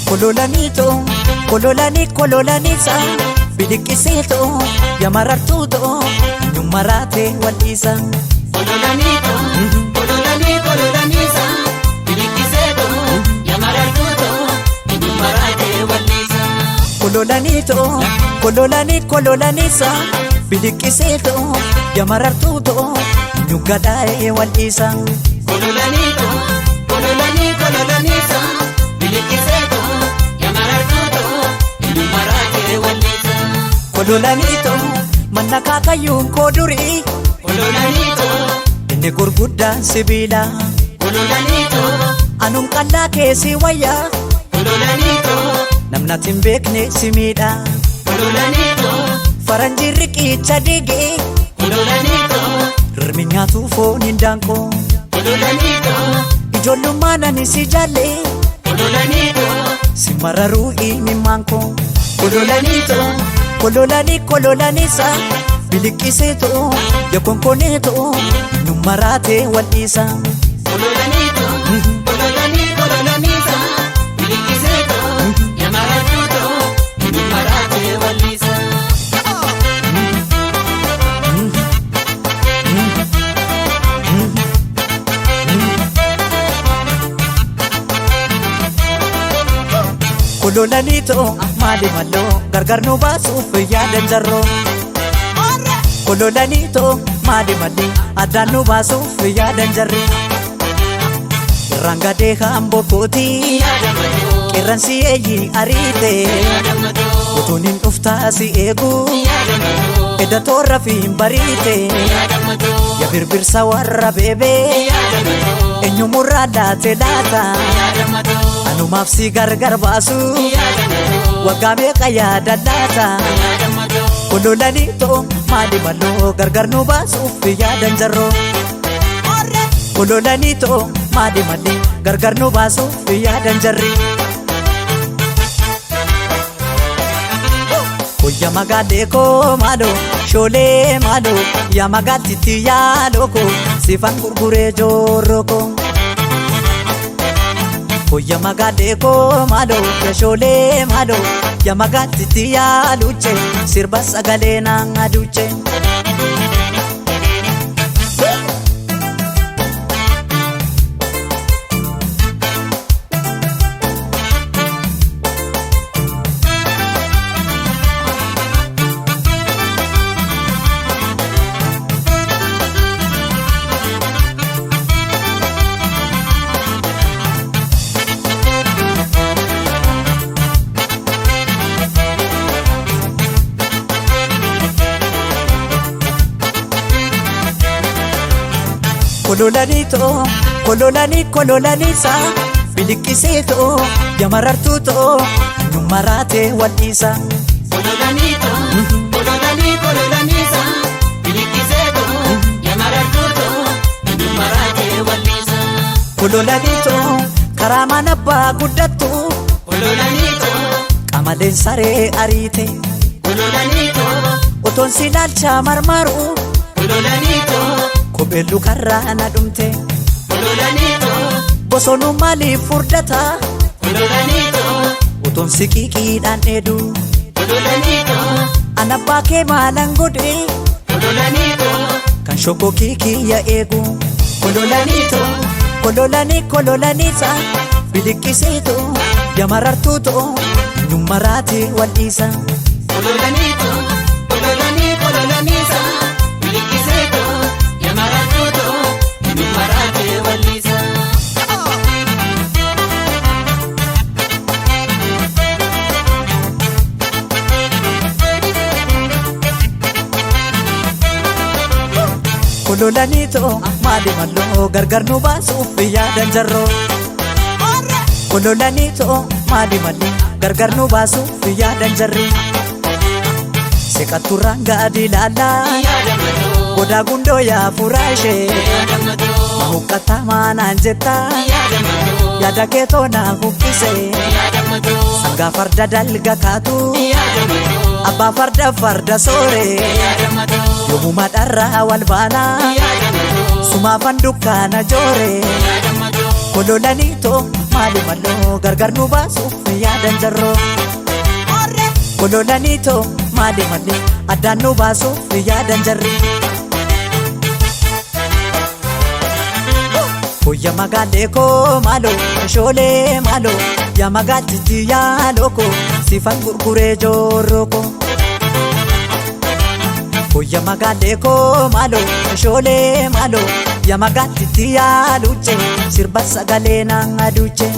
Kololanito, kololanisa, bilikiseto, yamarartuto, numarate walisa. Kololanito, kololanisa, bilikiseto, yamarartuto, numarate walisa. Kololanito, kololanisa, bilikiseto, yamarartuto, nugadae walisa. Kololanito, kololanisa, bilikiseto, yamarartuto, numarate walisa. Kololanito, manakakayung koduri. Kololanito, Inni gurgudda sibila. kololanito, Anong kalake si waya. kololanito, Namnatin bekne si mida. kololanito, Faranji riqicha digi. kololanito, Rirminyatu fonin danko. kololanito, Ijoollummaana ni si jalle. kololanito, Si mararu imimanko. kololanito, Kololanisa, bilikiseto, yakonkoneto, numarate walisa. kololanito, kololanisa, bilikiseto, yamarartuto, numarate walisa. Kololanito, mali malo, gargar nu baasuuf yaadan jarro. Kololanito, mali addaan nu baasuuf yaadan jarri. Rangadee hamboo kooti, qeerransi eeyyi ariite. Utuun hin dhuftaa si eegu, edda toorra fi hin bariite. Ya birbirsa warra beebee, eenyumurraa laate laata. Anumaaf si gargar baasu, waggaa meeqa yaada laata. Kololanito, maali maloo gargar nu baasuuf yaadan jarro. Kololanito, maali gargar nu baasuuf yaadan jarri. Koyya magaalee koo maalo, shoolee maalo, yaa magaatitti yaaloo koo, sifan gurguree joorroo koo. Koyya magaalee koo maalo, yaa shoolee maalo, yaa magaatitti yaaluche, sirba sagalee naan aduche. Kololanisa, bilikiseto, yamarartuto, numarate walisa. Kololanito, kololanisa, bilikiseto, yamarartuto, numarate walisa. Kololanito, karaa mana abbaa guddattu. Kololanito, Qamaleen saree ariite. kololanito, Otoon si ilaalcha marmaru, kololanito, kopheen lukarraa na dhumte. kololanito, Bosonuu maaliif furdata, kololanito, otoon si qiiqiidhaan dheedu. kololanito, An abbaa kee maalan godhe, kololanito, kan shokkoo kiyya eegu. Kololanisa, bilikiseto, yamarartuto, numarate walisa. kololanito, kololanisa, bilikiseto, yamarartuto, numarate walisa. Kololanito, maali maloo gargar nu baasuuf yaadan jarro. Kololanito, maali gargar nu baasuuf yaadan jarri. Seqatturraan gaadii laalaa, godaa gundoo yaa furaashee. Mahuqqataa maanaan jettaa, yaada kee toonaa buqqisee. Sangaa farda dalga kaatu, abbaa farda sooree. Yoomuma dharraa wal baanaa, sumaafan dukkaana jooree. Kololanito, maali malloo gargar nu baasuuf yaadan jarroo. Gololaniitoo maali mallee addaan nu baasuuf yaadan jarri. Hoyya magaalee koo maaloo shoolee maaloo yaa magaattitti yaaloo koo sifan gurguree joorroo koo. Hoyya magaalee koo maaloo shoolee maaloo yaa magaattitti yaaluuche sirba sagalee naan aduuche.